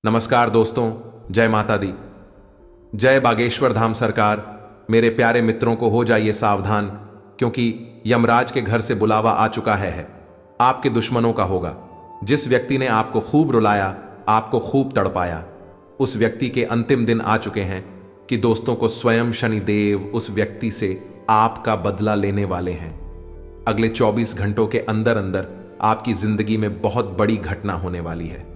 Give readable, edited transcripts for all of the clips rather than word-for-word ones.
नमस्कार दोस्तों, जय माता दी। जय बागेश्वर धाम सरकार। मेरे प्यारे मित्रों को हो जाइए सावधान, क्योंकि यमराज के घर से बुलावा आ चुका है। आपके दुश्मनों का होगा। जिस व्यक्ति ने आपको खूब रुलाया, आपको खूब तड़पाया, उस व्यक्ति के अंतिम दिन आ चुके हैं कि दोस्तों को स्वयं शनिदेव उस व्यक्ति से आपका बदला लेने वाले हैं। अगले 24 घंटों के अंदर अंदर आपकी जिंदगी में बहुत बड़ी घटना होने वाली है।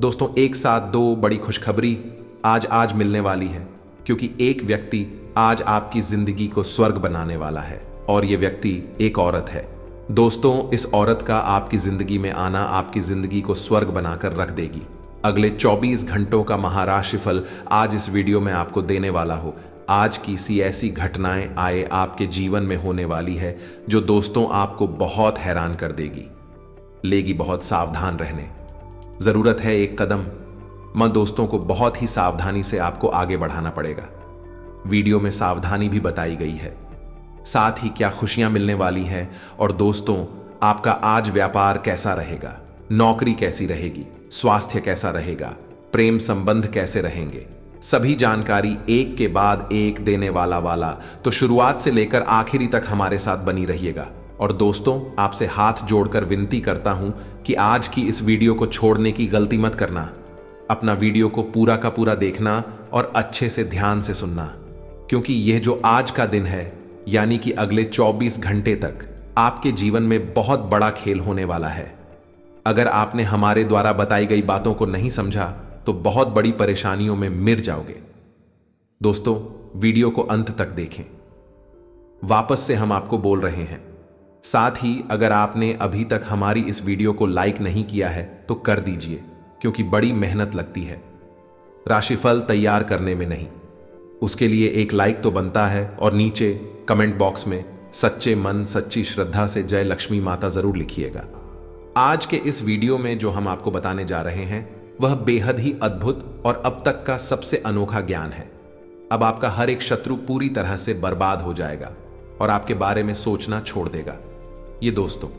दोस्तों, एक साथ दो बड़ी खुशखबरी आज मिलने वाली है, क्योंकि एक व्यक्ति आज आपकी जिंदगी को स्वर्ग बनाने वाला है, और यह व्यक्ति एक औरत है। दोस्तों, इस औरत का आपकी जिंदगी में आना आपकी जिंदगी को स्वर्ग बनाकर रख देगी। अगले 24 घंटों का महाराशिफल आज इस वीडियो में आपको देने वाला हो। आज की सी ऐसी घटनाएं आए आपके जीवन में होने वाली है जो दोस्तों आपको बहुत हैरान कर देगी, लेगी बहुत सावधान रहने। जरूरत है एक कदम। दोस्तों को बहुत ही सावधानी से आपको आगे बढ़ाना पड़ेगा। वीडियो में सावधानी भी बताई गई है, साथ ही क्या खुशियां मिलने वाली है, और दोस्तों आपका आज व्यापार कैसा रहेगा, नौकरी कैसी रहेगी, स्वास्थ्य कैसा रहेगा, प्रेम संबंध कैसे रहेंगे, सभी जानकारी एक के बाद एक देने वाला तो शुरुआत से लेकर आखिरी तक हमारे साथ बनी रहिएगा। और दोस्तों, आपसे हाथ जोड़कर विनती करता हूं कि आज की इस वीडियो को छोड़ने की गलती मत करना। अपना वीडियो को पूरा का पूरा देखना और अच्छे से ध्यान से सुनना, क्योंकि यह जो आज का दिन है, यानी कि अगले 24 घंटे तक आपके जीवन में बहुत बड़ा खेल होने वाला है। अगर आपने हमारे द्वारा बताई गई बातों को नहीं समझा तो बहुत बड़ी परेशानियों में मिर जाओगे। दोस्तों, वीडियो को अंत तक देखें। वापस से हम आपको बोल रहे हैं, साथ ही अगर आपने अभी तक हमारी इस वीडियो को लाइक नहीं किया है तो कर दीजिए, क्योंकि बड़ी मेहनत लगती है राशिफल तैयार करने में नहीं। उसके लिए एक लाइक तो बनता है, और नीचे कमेंट बॉक्स में सच्चे मन सच्ची श्रद्धा से जय लक्ष्मी माता जरूर लिखिएगा। आज के इस वीडियो में जो हम आपको बताने जा रहे हैं वह बेहद ही अद्भुत और अब तक का सबसे अनोखा ज्ञान है। अब आपका हर एक शत्रु पूरी तरह से बर्बाद हो जाएगा और आपके बारे में सोचना छोड़ देगा। ये दोस्तों,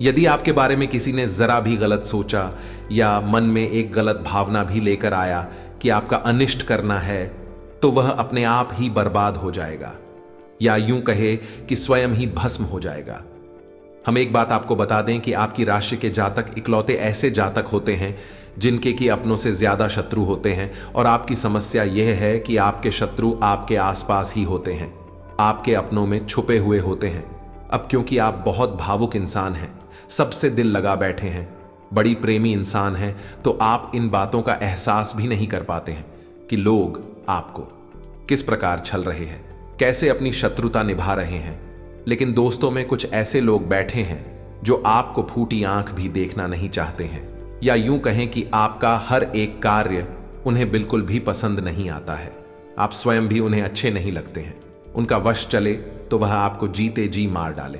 यदि आपके बारे में किसी ने जरा भी गलत सोचा या मन में एक गलत भावना भी लेकर आया कि आपका अनिष्ट करना है, तो वह अपने आप ही बर्बाद हो जाएगा, या यूं कहे कि स्वयं ही भस्म हो जाएगा। हम एक बात आपको बता दें कि आपकी राशि के जातक इकलौते ऐसे जातक होते हैं जिनके की अपनों से ज्यादा शत्रु होते हैं, और आपकी समस्या यह है कि आपके शत्रु आपके आसपास ही होते हैं, आपके अपनों में छुपे हुए होते हैं। अब क्योंकि आप बहुत भावुक इंसान हैं, सबसे दिल लगा बैठे हैं, बड़ी प्रेमी इंसान हैं, तो आप इन बातों का एहसास भी नहीं कर पाते हैं कि लोग आपको किस प्रकार छल रहे हैं, कैसे अपनी शत्रुता निभा रहे हैं। लेकिन दोस्तों में कुछ ऐसे लोग बैठे हैं जो आपको फूटी आंख भी देखना नहीं चाहते हैं, या यूं कहें कि आपका हर एक कार्य उन्हें बिल्कुल भी पसंद नहीं आता है। आप स्वयं भी उन्हें अच्छे नहीं लगते हैं। उनका वश चले तो वह आपको जीते जी मार डाले।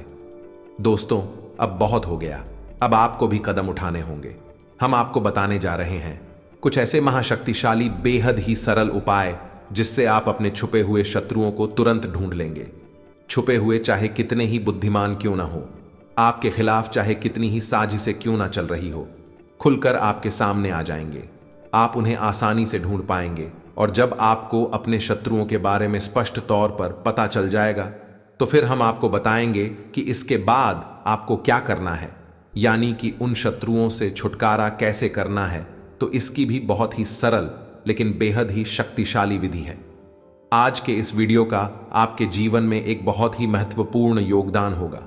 दोस्तों, अब बहुत हो गया। अब आपको भी कदम उठाने होंगे। हम आपको बताने जा रहे हैं कुछ ऐसे महाशक्तिशाली बेहद ही सरल उपाय जिससे आप अपने छुपे हुए शत्रुओं को तुरंत ढूंढ लेंगे। छुपे हुए चाहे कितने ही बुद्धिमान क्यों ना हो, आपके खिलाफ चाहे कितनी ही साजिशें क्यों ना चल रही हो, खुलकर आपके सामने आ जाएंगे। आप उन्हें आसानी से ढूंढ पाएंगे, और जब आपको अपने शत्रुओं के बारे में स्पष्ट तौर पर पता चल जाएगा तो फिर हम आपको बताएंगे कि इसके बाद आपको क्या करना है, यानी कि उन शत्रुओं से छुटकारा कैसे करना है। तो इसकी भी बहुत ही सरल लेकिन बेहद ही शक्तिशाली विधि है। आज के इस वीडियो का आपके जीवन में एक बहुत ही महत्वपूर्ण योगदान होगा।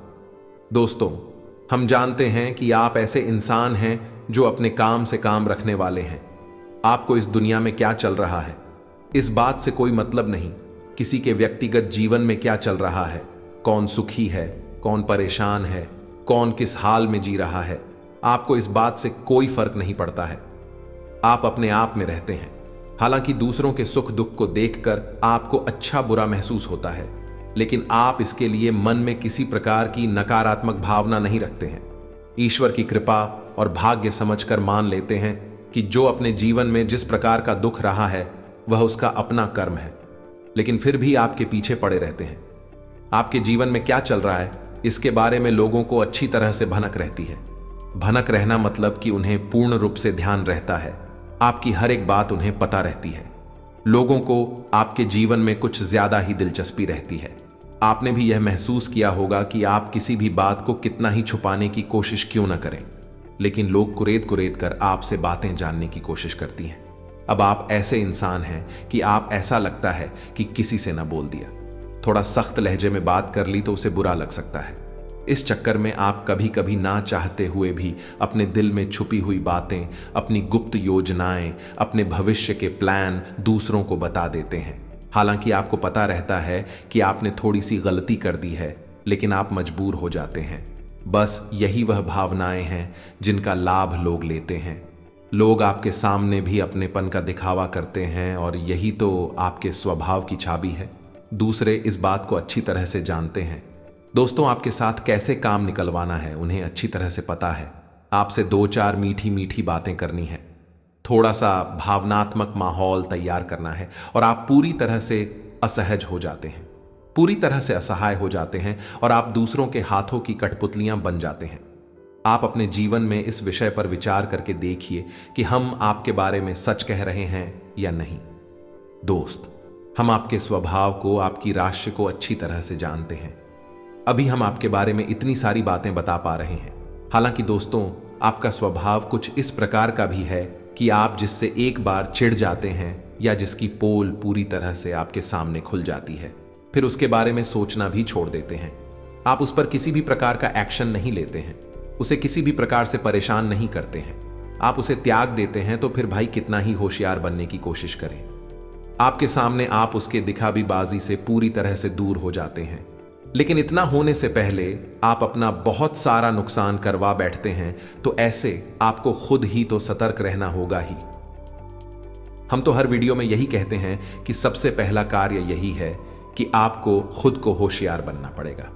दोस्तों, हम जानते हैं कि आप ऐसे इंसान हैं जो अपने काम से काम रखने वाले हैं। आपको इस दुनिया में क्या चल रहा है इस बात से कोई मतलब नहीं। किसी के व्यक्तिगत जीवन में क्या चल रहा है, कौन सुखी है, कौन परेशान है, कौन किस हाल में जी रहा है, आपको इस बात से कोई फर्क नहीं पड़ता है। आप अपने आप में रहते हैं। हालांकि दूसरों के सुख दुख को देखकर आपको अच्छा बुरा महसूस होता है, लेकिन आप इसके लिए मन में किसी प्रकार की नकारात्मक भावना नहीं रखते हैं। ईश्वर की कृपा और भाग्य समझकर मान लेते हैं कि जो अपने जीवन में जिस प्रकार का दुख रहा है वह उसका अपना कर्म है, लेकिन फिर भी आपके पीछे पड़े रहते हैं। आपके जीवन में क्या चल रहा है इसके बारे में लोगों को अच्छी तरह से भनक रहती है। भनक रहना मतलब कि उन्हें पूर्ण रूप से ध्यान रहता है, आपकी हर एक बात उन्हें पता रहती है। लोगों को आपके जीवन में कुछ ज्यादा ही दिलचस्पी रहती है। आपने भी यह महसूस किया होगा कि आप किसी भी बात को कितना ही छुपाने की कोशिश क्यों न करें, लेकिन लोग कुरेद कुरेद कर आपसे बातें जानने की कोशिश करती हैं। अब आप ऐसे इंसान हैं कि आप ऐसा लगता है कि किसी से न बोल दिया, थोड़ा सख्त लहजे में बात कर ली तो उसे बुरा लग सकता है। इस चक्कर में आप कभी कभी ना चाहते हुए भी अपने दिल में छुपी हुई बातें, अपनी गुप्त योजनाएं, अपने भविष्य के प्लान दूसरों को बता देते हैं। हालांकि आपको पता रहता है कि आपने थोड़ी सी गलती कर दी है, लेकिन आप मजबूर हो जाते हैं। बस यही वह भावनाएं हैं जिनका लाभ लोग लेते हैं। लोग आपके सामने भी अपनेपन का दिखावा करते हैं और यही तो आपके स्वभाव की चाबी है। दूसरे इस बात को अच्छी तरह से जानते हैं। दोस्तों, आपके साथ कैसे काम निकलवाना है उन्हें अच्छी तरह से पता है। आपसे 2-4 मीठी मीठी बातें करनी है, थोड़ा सा भावनात्मक माहौल तैयार करना है और आप पूरी तरह से असहज हो जाते हैं, पूरी तरह से असहाय हो जाते हैं और आप दूसरों के हाथों की कठपुतलियां बन जाते हैं। आप अपने जीवन में इस विषय पर विचार करके देखिए कि हम आपके बारे में सच कह रहे हैं या नहीं। दोस्त, हम आपके स्वभाव को, आपकी राशि को अच्छी तरह से जानते हैं। अभी हम आपके बारे में इतनी सारी बातें बता पा रहे हैं। हालांकि दोस्तों, आपका स्वभाव कुछ इस प्रकार का भी है कि आप जिससे एक बार चिढ़ जाते हैं या जिसकी पोल पूरी तरह से आपके सामने खुल जाती है, फिर उसके बारे में सोचना भी छोड़ देते हैं। आप उस पर किसी भी प्रकार का एक्शन नहीं लेते हैं, उसे किसी भी प्रकार से परेशान नहीं करते हैं। आप उसे त्याग देते हैं तो फिर भाई कितना ही होशियार बनने की कोशिश करें, आपके सामने आप उसके दिखावीबाजी से पूरी तरह से दूर हो जाते हैं। लेकिन इतना होने से पहले आप अपना बहुत सारा नुकसान करवा बैठते हैं, तो ऐसे आपको खुद ही तो सतर्क रहना होगा ही। हम तो हर वीडियो में यही कहते हैं कि सबसे पहला कार्य यही है कि आपको खुद को होशियार बनना पड़ेगा।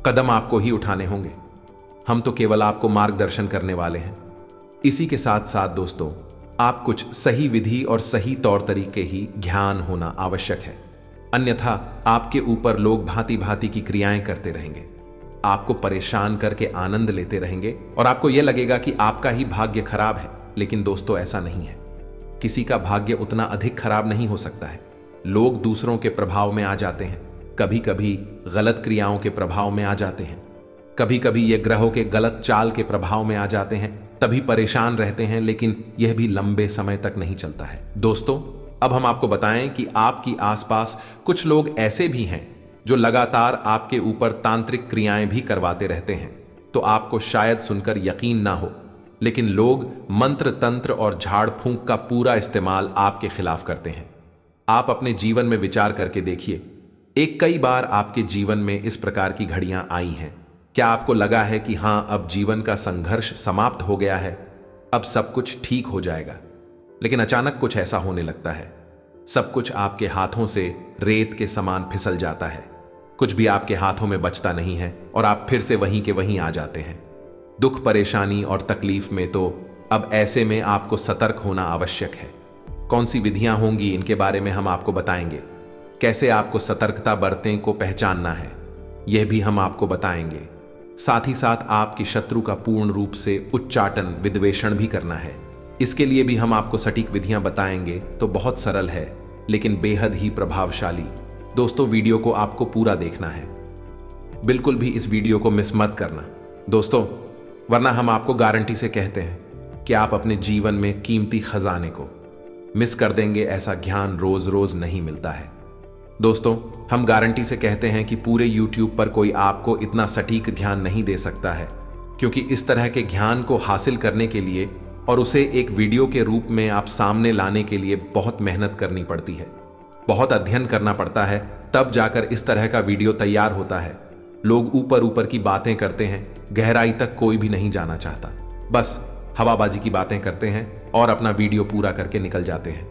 कदम आपको ही उठाने होंगे, हम तो केवल आपको मार्गदर्शन करने वाले हैं। इसी के साथ साथ दोस्तों, आप कुछ सही विधि और सही तौर तरीके ही ज्ञान होना आवश्यक है, अन्यथा आपके ऊपर लोग भांति भांति की क्रियाएं करते रहेंगे, आपको परेशान करके आनंद लेते रहेंगे और आपको यह लगेगा कि आपका ही भाग्य खराब है। लेकिन दोस्तों, ऐसा नहीं है। किसी का भाग्य उतना अधिक खराब नहीं हो सकता है। लोग दूसरों के प्रभाव में आ जाते हैं, कभी कभी गलत क्रियाओं के प्रभाव में आ जाते हैं, कभी कभी ये ग्रहों के गलत चाल के प्रभाव में आ जाते हैं, तभी परेशान रहते हैं, लेकिन यह भी लंबे समय तक नहीं चलता है। दोस्तों, अब हम आपको बताएं कि आपकी आसपास कुछ लोग ऐसे भी हैं जो लगातार आपके ऊपर तांत्रिक क्रियाएं भी करवाते रहते हैं। तो आपको शायद सुनकर यकीन ना हो, लेकिन लोग मंत्र तंत्र और झाड़ फूंक का पूरा इस्तेमाल आपके खिलाफ करते हैं। आप अपने जीवन में विचार करके देखिए, एक कई बार आपके जीवन में इस प्रकार की घड़ियां आई हैं। क्या आपको लगा है कि हां, अब जीवन का संघर्ष समाप्त हो गया है, अब सब कुछ ठीक हो जाएगा? लेकिन अचानक कुछ ऐसा होने लगता है, सब कुछ आपके हाथों से रेत के समान फिसल जाता है, कुछ भी आपके हाथों में बचता नहीं है और आप फिर से वहीं के वहीं आ जाते हैं। दुख, परेशानी और तकलीफ में तो अब ऐसे में आपको सतर्क होना आवश्यक है। कौन सी विधियां होंगी, इनके बारे में हम आपको बताएंगे। कैसे आपको सतर्कता बरतें को पहचानना है, यह भी हम आपको बताएंगे। साथ ही साथ आपकी शत्रु का पूर्ण रूप से उच्चाटन, विद्वेषण भी करना है। इसके लिए भी हम आपको सटीक विधियां बताएंगे। तो बहुत सरल है लेकिन बेहद ही प्रभावशाली। दोस्तों, वीडियो को आपको पूरा देखना है, बिल्कुल भी इस वीडियो को मिस मत करना दोस्तों, वरना हम आपको गारंटी से कहते हैं कि आप अपने जीवन में कीमती खजाने को मिस कर देंगे। ऐसा ज्ञान रोज रोज नहीं मिलता है। दोस्तों, हम गारंटी से कहते हैं कि पूरे YouTube पर कोई आपको इतना सटीक ध्यान नहीं दे सकता है, क्योंकि इस तरह के ज्ञान को हासिल करने के लिए और उसे एक वीडियो के रूप में आप सामने लाने के लिए बहुत मेहनत करनी पड़ती है, बहुत अध्ययन करना पड़ता है, तब जाकर इस तरह का वीडियो तैयार होता है। लोग ऊपर ऊपर की बातें करते हैं, गहराई तक कोई भी नहीं जाना चाहता, बस हवाबाजी की बातें करते हैं और अपना वीडियो पूरा करके निकल जाते हैं।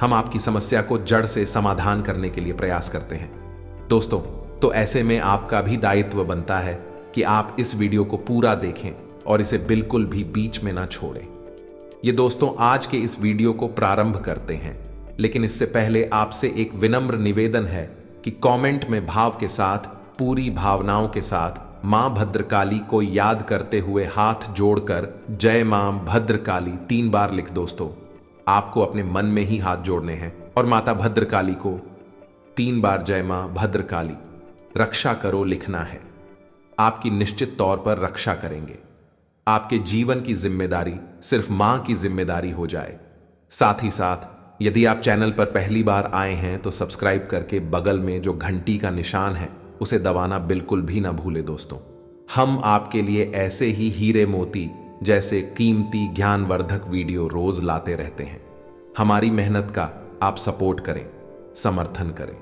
हम आपकी समस्या को जड़ से समाधान करने के लिए प्रयास करते हैं। दोस्तों, तो ऐसे में आपका भी दायित्व बनता है कि आप इस वीडियो को पूरा देखें और इसे बिल्कुल भी बीच में ना छोड़ें। ये दोस्तों, आज के इस वीडियो को प्रारंभ करते हैं, लेकिन इससे पहले आपसे एक विनम्र निवेदन है कि कमेंट में भाव के साथ, पूरी भावनाओं के साथ मां भद्रकाली को याद करते हुए हाथ जोड़कर जय मां भद्रकाली 3 बार लिख दोस्तों। आपको अपने मन में ही हाथ जोड़ने हैं और माता भद्रकाली को 3 बार जय मां भद्रकाली रक्षा करो लिखना है। आपकी निश्चित तौर पर रक्षा करेंगे। आपके जीवन की जिम्मेदारी सिर्फ मां की जिम्मेदारी हो जाए। साथ ही साथ यदि आप चैनल पर पहली बार आए हैं तो सब्सक्राइब करके बगल में जो घंटी का निशान है उसे दबाना बिल्कुल भी ना भूले दोस्तों। हम आपके लिए ऐसे ही हीरे मोती जैसे कीमती ज्ञानवर्धक वीडियो रोज लाते रहते हैं। हमारी मेहनत का आप सपोर्ट करें, समर्थन करें।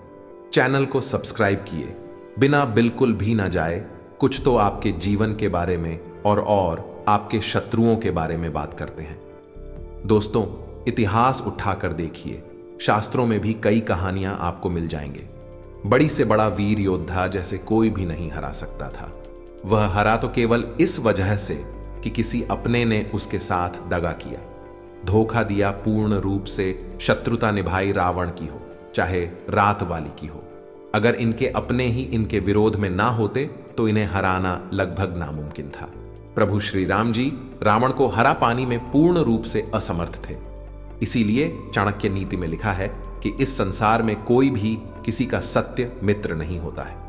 चैनल को सब्सक्राइब किए बिना बिल्कुल भी ना जाए। कुछ तो आपके जीवन के बारे में और आपके शत्रुओं के बारे में बात करते हैं। दोस्तों, इतिहास उठाकर देखिए, शास्त्रों में भी कई कहानियां आपको मिल जाएंगे। बड़ी से बड़ा वीर योद्धा जैसे कोई भी नहीं हरा सकता था। वह हरा तो केवल इस वजह से कि किसी अपने ने उसके साथ दगा किया, धोखा दिया, पूर्ण रूप से शत्रुता निभाई, रावण की हो चाहे रात वाली की हो। अगर इनके अपने ही इनके विरोध में ना होते तो इन्हें हराना लगभग नामुमकिन था। प्रभु श्री राम जी रावण को हरा पानी में पूर्ण रूप से असमर्थ थे। इसीलिए चाणक्य नीति में लिखा है कि इस संसार में कोई भी किसी का सत्य मित्र नहीं होता है।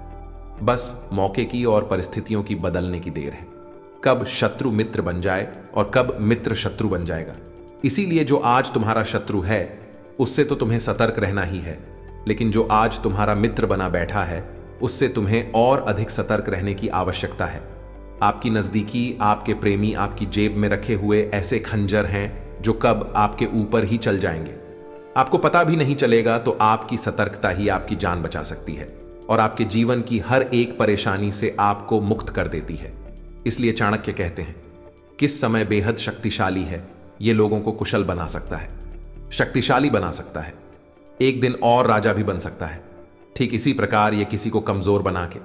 बस मौके की और परिस्थितियों की बदलने की देर है, कब शत्रु मित्र बन जाए और कब मित्र शत्रु बन जाएगा। इसीलिए जो आज तुम्हारा शत्रु है उससे तो तुम्हें सतर्क रहना ही है, लेकिन जो आज तुम्हारा मित्र बना बैठा है उससे तुम्हें और अधिक सतर्क रहने की आवश्यकता है। आपकी नजदीकी, आपके प्रेमी आपकी जेब में रखे हुए ऐसे खंजर हैं जो कब आपके ऊपर ही चल जाएंगे, आपको पता भी नहीं चलेगा। तो आपकी सतर्कता ही आपकी जान बचा सकती है और आपके जीवन की हर एक परेशानी से आपको मुक्त कर देती है। इसलिए चाणक्य कहते हैं, किस समय बेहद शक्तिशाली है, यह लोगों को कुशल बना सकता है, शक्तिशाली बना सकता है, एक दिन और राजा भी बन सकता है। ठीक इसी प्रकार यह किसी को कमजोर बना के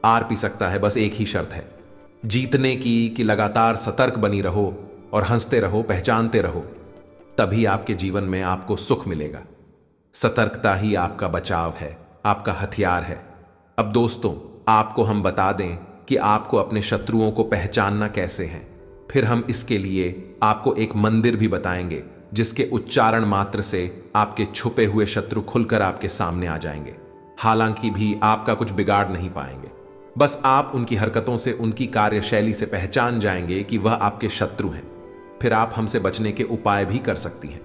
आर पी सकता है। बस एक ही शर्त है जीतने की कि लगातार सतर्क बनी रहो और हंसते रहो, पहचानते रहो, तभी आपके जीवन में आपको सुख मिलेगा। सतर्कता ही आपका बचाव है, आपका हथियार है। अब दोस्तों, आपको हम बता दें कि आपको अपने शत्रुओं को पहचानना कैसे है। फिर हम इसके लिए आपको एक मंदिर भी बताएंगे जिसके उच्चारण मात्र से आपके छुपे हुए शत्रु खुलकर आपके सामने आ जाएंगे। हालांकि भी आपका कुछ बिगाड़ नहीं पाएंगे, बस आप उनकी हरकतों से, उनकी कार्यशैली से पहचान जाएंगे कि वह आपके शत्रु हैं। फिर आप हमसे बचने के उपाय भी कर सकती हैं।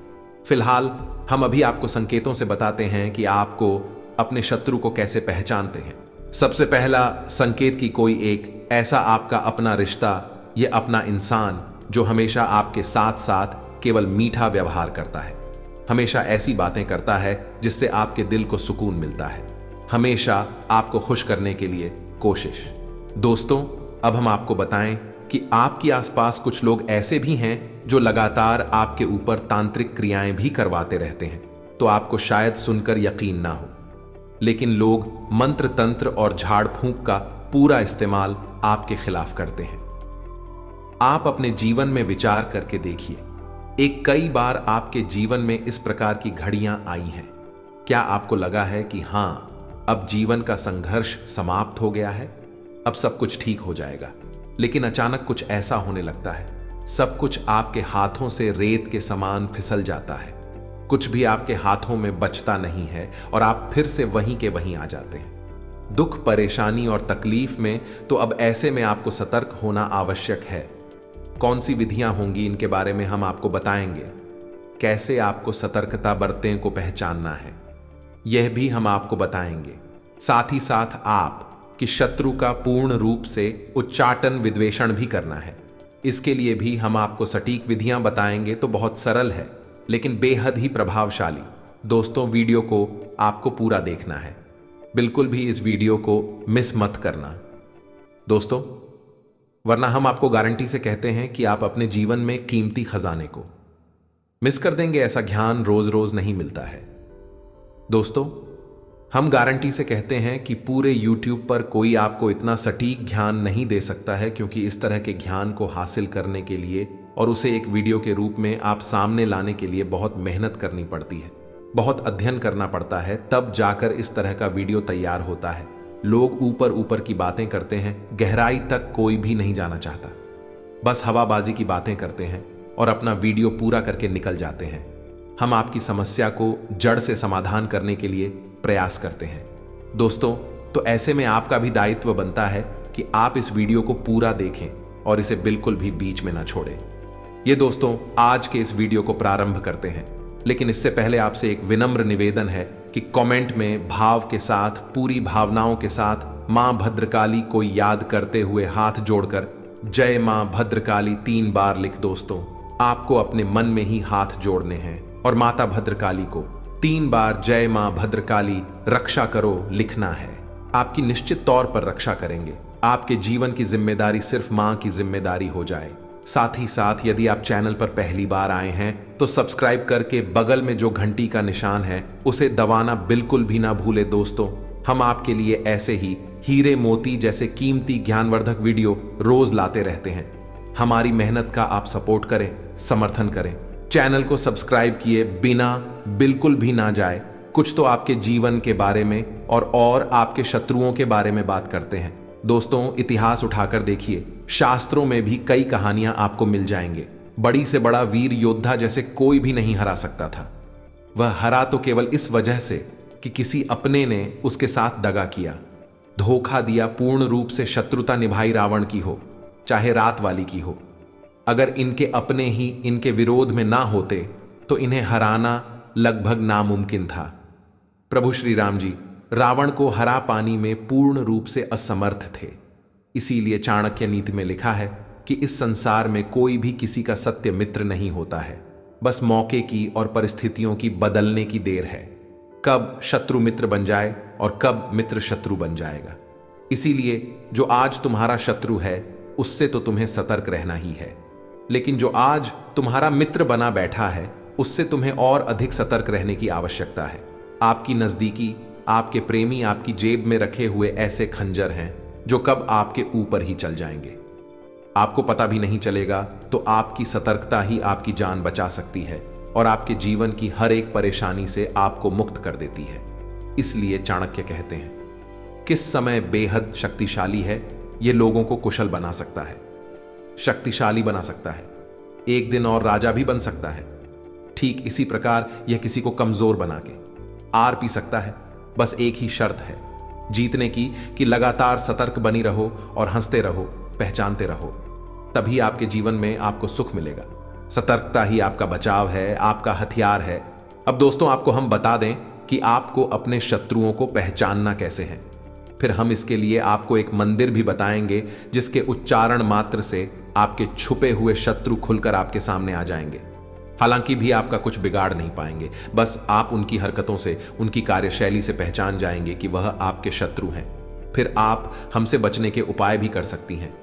फिलहाल हम अभी आपको संकेतों से बताते हैं कि आपको अपने शत्रु को कैसे पहचानते हैं। सबसे पहला संकेत कि कोई एक ऐसा आपका अपना रिश्ता, यह अपना इंसान जो हमेशा आपके साथ साथ केवल मीठा व्यवहार करता है, हमेशा ऐसी बातें करता है जिससे आपके दिल को सुकून मिलता है, हमेशा आपको खुश करने के लिए कोशिश। दोस्तों, अब हम आपको बताएं कि आपके आसपास कुछ लोग ऐसे भी हैं जो लगातार आपके ऊपर तांत्रिक क्रियाएं भी करवाते रहते हैं। तो आपको शायद सुनकर यकीन ना हो, लेकिन लोग मंत्र तंत्र और झाड़ फूंक का पूरा इस्तेमाल आपके खिलाफ करते हैं। आप अपने जीवन में विचार करके देखिए, एक कई बार आपके जीवन में इस प्रकार की घड़ियां आई हैं। क्या आपको लगा है कि हां, अब जीवन का संघर्ष समाप्त हो गया है, अब सब कुछ ठीक हो जाएगा, लेकिन अचानक कुछ ऐसा होने लगता है, सब कुछ आपके हाथों से रेत के समान फिसल जाता है, कुछ भी आपके हाथों में बचता नहीं है और आप फिर से वहीं के वहीं आ जाते हैं। दुख, परेशानी और तकलीफ में तो अब ऐसे में आपको सतर्क होना आवश्यक है। कौन सी विधियां होंगी इनके बारे में हम आपको बताएंगे। कैसे आपको सतर्कता बरतें को पहचानना है, यह भी हम आपको बताएंगे। साथ ही साथ आप कि शत्रु का पूर्ण रूप से उच्चाटन, विद्वेषण भी करना है। इसके लिए भी हम आपको सटीक विधियां बताएंगे। तो बहुत सरल है लेकिन बेहद ही प्रभावशाली। दोस्तों, वीडियो को आपको पूरा देखना है, बिल्कुल भी इस वीडियो को मिस मत करना दोस्तों, वरना हम आपको गारंटी से कहते हैं कि आप अपने जीवन में कीमती खजाने को मिस कर देंगे। ऐसा ज्ञान रोज रोज नहीं मिलता है। दोस्तों, हम गारंटी से कहते हैं कि पूरे YouTube पर कोई आपको इतना सटीक ज्ञान नहीं दे सकता है, क्योंकि इस तरह के ज्ञान को हासिल करने के लिए और उसे एक वीडियो के रूप में आप सामने लाने के लिए बहुत मेहनत करनी पड़ती है, बहुत अध्ययन करना पड़ता है, तब जाकर इस तरह का वीडियो तैयार होता है। लोग ऊपर ऊपर की बातें करते हैं, गहराई तक कोई भी नहीं जाना चाहता, बस हवाबाजी की बातें करते हैं और अपना वीडियो पूरा करके निकल जाते हैं। हम आपकी समस्या को जड़ से समाधान करने के लिए प्रयास करते हैं। दोस्तों, तो ऐसे में आपका भी दायित्व बनता है कि आप इस वीडियो को पूरा देखें और इसे बिल्कुल भी बीच में ना छोड़ें। ये दोस्तों, आज के इस वीडियो को प्रारंभ करते हैं, लेकिन इससे पहले आपसे एक विनम्र निवेदन है कि कमेंट में भाव के साथ, पूरी भावनाओं के साथ मां भद्रकाली को याद करते हुए हाथ जोड़कर जय मां भद्रकाली 3 बार लिख। दोस्तों, आपको अपने मन में ही हाथ जोड़ने हैं और माता भद्रकाली को 3 बार जय मां भद्रकाली रक्षा करो लिखना है। आपकी निश्चित तौर पर रक्षा करेंगे। आपके जीवन की जिम्मेदारी सिर्फ मां की जिम्मेदारी हो जाए। साथ ही साथ यदि आप चैनल पर पहली बार आए हैं तो सब्सक्राइब करके बगल में जो घंटी का निशान है उसे दबाना बिल्कुल भी ना भूले। दोस्तों, हम आपके लिए ऐसे ही हीरे मोती जैसे कीमती ज्ञानवर्धक वीडियो रोज लाते रहते हैं। हमारी मेहनत का आप सपोर्ट करें, समर्थन करें। चैनल को सब्सक्राइब किए बिना बिल्कुल भी ना जाए। कुछ तो आपके जीवन के बारे में और आपके शत्रुओं के बारे में बात करते हैं। दोस्तों, इतिहास उठाकर देखिए, शास्त्रों में भी कई कहानियां आपको मिल जाएंगे। बड़ी से बड़ा वीर योद्धा जैसे कोई भी नहीं हरा सकता था। वह हरा तो केवल इस वजह से कि किसी अपने ने उसके साथ दगा किया, धोखा दिया, पूर्ण रूप से शत्रुता निभाई रावण की हो, चाहे रात वाली की हो। अगर इनके अपने ही इनके विरोध में ना होते तो इन्हें हराना लगभग नामुमकिन था। प्रभु श्री राम जी रावण को हरा पानी में पूर्ण रूप से असमर्थ थे। इसीलिए चाणक्य नीति में लिखा है कि इस संसार में कोई भी किसी का सत्य मित्र नहीं होता है, बस मौके की और परिस्थितियों की बदलने की देर है। कब शत्रु मित्र बन जाए और कब मित्र शत्रु बन जाएगा। इसीलिए जो आज तुम्हारा शत्रु है उससे तो तुम्हें सतर्क रहना ही है, लेकिन जो आज तुम्हारा मित्र बना बैठा है उससे तुम्हें और अधिक सतर्क रहने की आवश्यकता है। आपकी नजदीकी, आपके प्रेमी आपकी जेब में रखे हुए ऐसे खंजर हैं जो कब आपके ऊपर ही चल जाएंगे। आपको पता भी नहीं चलेगा तो आपकी सतर्कता ही आपकी जान बचा सकती है और आपके जीवन की हर एक परेशानी से आपको मुक्त कर देती है। इसलिए चाणक्य कहते हैं, किस समय बेहद शक्तिशाली है यह लोगों को कुशल बना सकता है, शक्तिशाली बना सकता है, एक दिन और राजा भी बन सकता है। ठीक इसी प्रकार यह किसी को कमजोर बना के आर पी सकता है। बस एक ही शर्त है जीतने की कि लगातार सतर्क बनी रहो और हंसते रहो, पहचानते रहो। तभी आपके जीवन में आपको सुख मिलेगा। सतर्कता ही आपका बचाव है, आपका हथियार है। अब दोस्तों, आपको हम बता दें कि आपको अपने शत्रुओं को पहचानना कैसे है। फिर हम इसके लिए आपको एक मंदिर भी बताएंगे जिसके उच्चारण मात्र से आपके छुपे हुए शत्रु खुलकर आपके सामने आ जाएंगे। हालांकि भी आपका कुछ बिगाड़ नहीं पाएंगे, बस आप उनकी हरकतों से, उनकी कार्यशैली से पहचान जाएंगे कि वह आपके शत्रु हैं। फिर आप हमसे बचने के उपाय भी कर सकती हैं।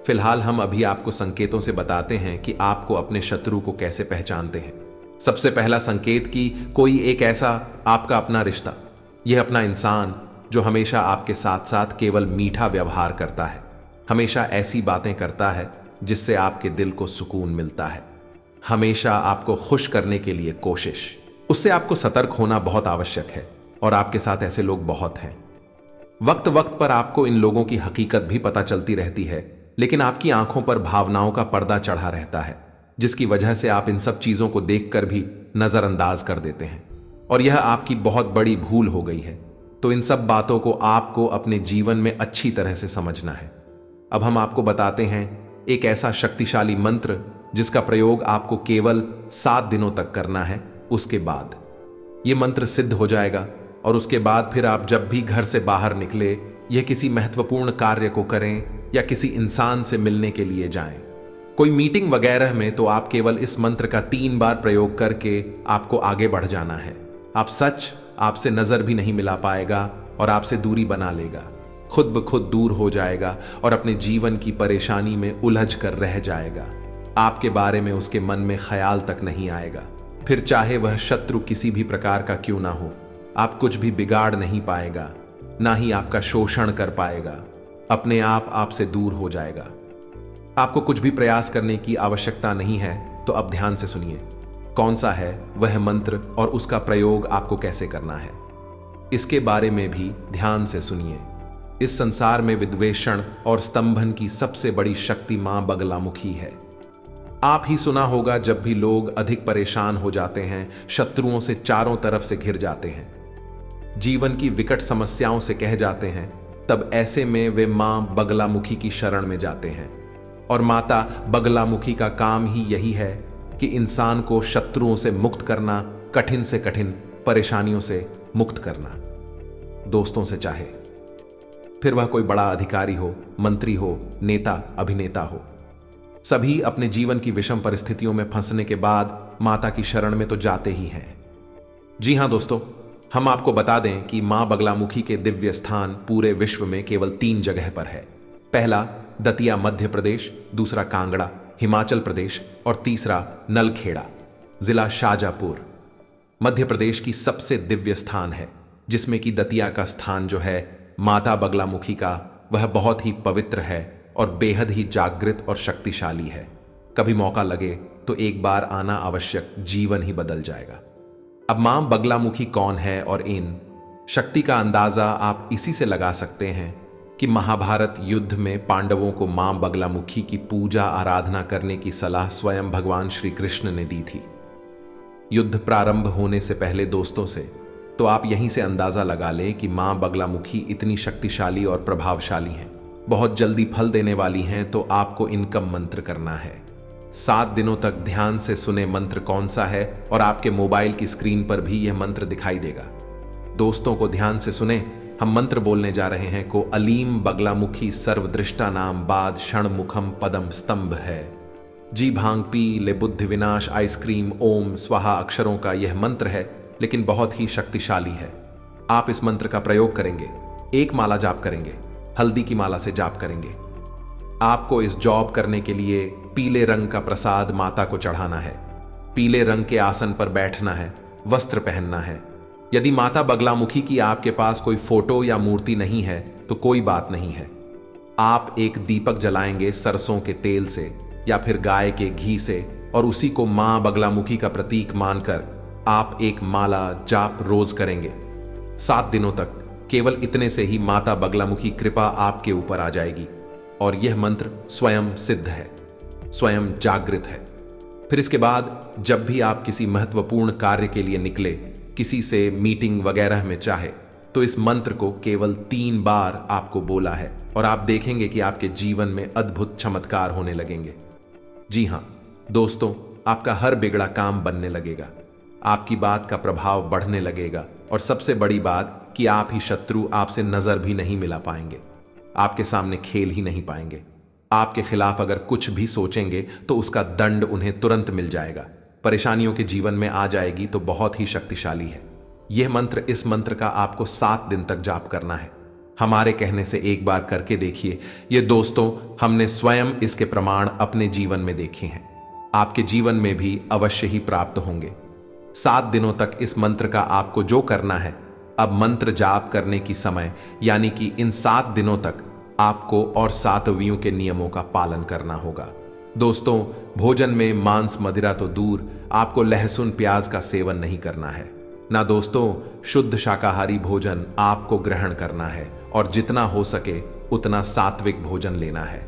फिलहाल हम अभी आपको संकेतों से बताते हैं कि आपको अपने शत्रु को कैसे पहचानते हैं। सबसे पहला संकेत कि कोई एक ऐसा आपका अपना रिश्ता, यह अपना इंसान जो हमेशा आपके साथ साथ केवल मीठा व्यवहार करता है, हमेशा ऐसी बातें करता है जिससे आपके दिल को सुकून मिलता है, हमेशा आपको खुश करने के लिए कोशिश, उससे आपको सतर्क होना बहुत आवश्यक है। और आपके साथ ऐसे लोग बहुत हैं। वक्त वक्त पर आपको इन लोगों की हकीकत भी पता चलती रहती है, लेकिन आपकी आंखों पर भावनाओं का पर्दा चढ़ा रहता है, जिसकी वजह से आप इन सब चीजों को देखकर भी नजरअंदाज कर देते हैं। और यह आपकी बहुत बड़ी भूल हो गई है। तो इन सब बातों को आपको अपने जीवन में अच्छी तरह से समझना है। अब हम आपको बताते हैं एक ऐसा शक्तिशाली मंत्र जिसका प्रयोग आपको केवल 7 दिनों तक करना है। उसके बाद यह मंत्र सिद्ध हो जाएगा और उसके बाद फिर आप जब भी घर से बाहर निकले, यह किसी महत्वपूर्ण कार्य को करें या किसी इंसान से मिलने के लिए जाएं, कोई मीटिंग वगैरह में, तो आप केवल इस मंत्र का 3 बार प्रयोग करके आपको आगे बढ़ जाना है। आप सच आपसे नजर भी नहीं मिला पाएगा और आपसे दूरी बना लेगा, खुद ब खुद दूर हो जाएगा और अपने जीवन की परेशानी में उलझ कर रह जाएगा। आपके बारे में उसके मन में ख्याल तक नहीं आएगा। फिर चाहे वह शत्रु किसी भी प्रकार का क्यों ना हो, आप कुछ भी बिगाड़ नहीं पाएगा, ना ही आपका शोषण कर पाएगा। अपने आप आपसे दूर हो जाएगा। आपको कुछ भी प्रयास करने की आवश्यकता नहीं है। तो अब ध्यान से सुनिए कौन सा है वह मंत्र और उसका प्रयोग आपको कैसे करना है, इसके बारे में भी ध्यान से सुनिए। इस संसार में विद्वेषण और स्तंभन की सबसे बड़ी शक्ति मां बगलामुखी है। आप ही सुना होगा जब भी लोग अधिक परेशान हो जाते हैं, शत्रुओं से चारों तरफ से घिर जाते हैं, जीवन की विकट समस्याओं से कह जाते हैं, तब ऐसे में वे मां बगलामुखी की शरण में जाते हैं। और माता बगलामुखी का काम ही यही है कि इंसान को शत्रुओं से मुक्त करना, कठिन से कठिन परेशानियों से मुक्त करना। दोस्तों से चाहे फिर वह कोई बड़ा अधिकारी हो, मंत्री हो, नेता, अभिनेता हो, सभी अपने जीवन की विषम परिस्थितियों में फंसने के बाद माता की शरण में तो जाते ही हैं। जी हां दोस्तों, हम आपको बता दें कि मां बगलामुखी के दिव्य स्थान पूरे विश्व में केवल 3 जगह पर है। पहला दतिया मध्य प्रदेश, दूसरा कांगड़ा हिमाचल प्रदेश और तीसरा नलखेड़ा जिला शाजापुर मध्य प्रदेश की सबसे दिव्य स्थान है, जिसमें कि दतिया का स्थान जो है माता बगलामुखी का, वह बहुत ही पवित्र है और बेहद ही जागृत और शक्तिशाली है। कभी मौका लगे तो एक बार आना आवश्यक, जीवन ही बदल जाएगा। अब मां बगलामुखी कौन है और इन शक्ति का अंदाजा आप इसी से लगा सकते हैं कि महाभारत युद्ध में पांडवों को मां बगलामुखी की पूजा आराधना करने की सलाह स्वयं भगवान श्री कृष्ण ने दी थी। युद्ध प्रारंभ होने से पहले दोस्तों से तो आप यहीं से अंदाजा लगा लें कि मां बगलामुखी इतनी शक्तिशाली और प्रभावशाली हैं, बहुत जल्दी फल देने वाली हैं। तो आपको इनका मंत्र करना है। 7 दिनों तक ध्यान से सुने मंत्र कौन सा है, और आपके मोबाइल की स्क्रीन पर भी यह मंत्र दिखाई देगा। दोस्तों को ध्यान से सुने, हम मंत्र बोलने जा रहे हैं। को अलीम बगलामुखी सर्वदृष्टा नाम बाद षणमुखम पदम स्तंभ है। जी भांग पी ले बुद्धि विनाश आइसक्रीम ओम स्वाहा अक्षरों का यह मंत्र है, लेकिन बहुत ही शक्तिशाली है। आप इस मंत्र का प्रयोग करेंगे, एक माला जाप करेंगे, हल्दी की माला से जाप करेंगे। आपको इस जॉब करने के लिए पीले रंग का प्रसाद माता को चढ़ाना है, पीले रंग के आसन पर बैठना है, वस्त्र पहनना है। यदि माता बगलामुखी की आपके पास कोई फोटो या मूर्ति नहीं है तो कोई बात नहीं है। आप एक दीपक जलाएंगे सरसों के तेल से या फिर गाय के घी से, और उसी को मां बगलामुखी का प्रतीक मानकर आप एक माला जाप रोज करेंगे 7 दिनों तक। केवल इतने से ही माता बगलामुखी कृपा आपके ऊपर आ जाएगी, और यह मंत्र स्वयं सिद्ध है, स्वयं जागृत है। फिर इसके बाद जब भी आप किसी महत्वपूर्ण कार्य के लिए निकले, किसी से मीटिंग वगैरह में चाहे, तो इस मंत्र को केवल 3 बार आपको बोला है, और आप देखेंगे कि आपके जीवन में अद्भुत चमत्कार होने लगेंगे। जी हां दोस्तों, आपका हर बिगड़ा काम बनने लगेगा, आपकी बात का प्रभाव बढ़ने लगेगा, और सबसे बड़ी बात कि आप ही शत्रु आपसे नजर भी नहीं मिला पाएंगे, आपके सामने खेल ही नहीं पाएंगे। आपके खिलाफ अगर कुछ भी सोचेंगे तो उसका दंड उन्हें तुरंत मिल जाएगा। परेशानियों के जीवन में आ जाएगी तो बहुत ही शक्तिशाली है यह मंत्र। इस मंत्र का आपको 7 दिन तक जाप करना है। हमारे कहने से एक बार करके देखिए। ये दोस्तों, हमने स्वयं इसके प्रमाण अपने जीवन में देखे हैं, आपके जीवन में भी अवश्य ही प्राप्त होंगे। 7 दिनों तक इस मंत्र का आपको जो करना है, अब मंत्र जाप करने की समय यानी कि इन 7 दिनों तक आपको और सातवियों के नियमों का पालन करना होगा। दोस्तों, भोजन में मांस मदिरा तो दूर, आपको लहसुन प्याज का सेवन नहीं करना है ना। दोस्तों, शुद्ध शाकाहारी भोजन आपको ग्रहण करना है, और जितना हो सके उतना सात्विक भोजन लेना है।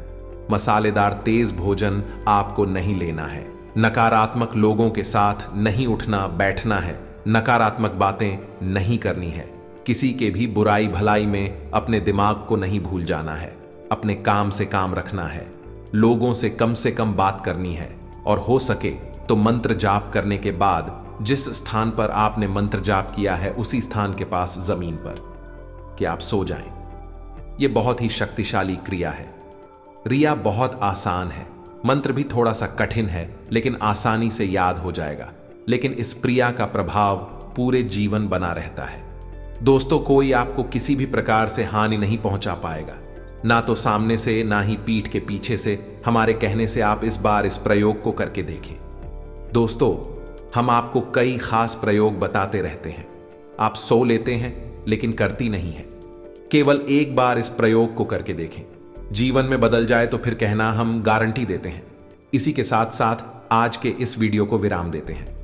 मसालेदार तेज भोजन आपको नहीं लेना है। नकारात्मक लोगों के साथ नहीं उठना बैठना है, नकारात्मक बातें नहीं करनी है। किसी के भी बुराई भलाई में अपने दिमाग को नहीं भूल जाना है। अपने काम से काम रखना है, लोगों से कम बात करनी है, और हो सके तो मंत्र जाप करने के बाद जिस स्थान पर आपने मंत्र जाप किया है उसी स्थान के पास जमीन पर कि आप सो जाएं। यह बहुत ही शक्तिशाली क्रिया है। रिया बहुत आसान है, मंत्र भी थोड़ा सा कठिन है, लेकिन आसानी से याद हो जाएगा। लेकिन इस क्रिया का प्रभाव पूरे जीवन बना रहता है। दोस्तों, कोई आपको किसी भी प्रकार से हानि नहीं पहुंचा पाएगा, ना तो सामने से ना ही पीठ के पीछे से। हमारे कहने से आप इस बार इस प्रयोग को करके देखें। दोस्तों, हम आपको कई खास प्रयोग बताते रहते हैं, आप सो लेते हैं लेकिन करती नहीं है। केवल एक बार इस प्रयोग को करके देखें, जीवन में बदल जाए तो फिर कहना हम गारंटी देते हैं। इसी के साथ साथ आज के इस वीडियो को विराम देते हैं।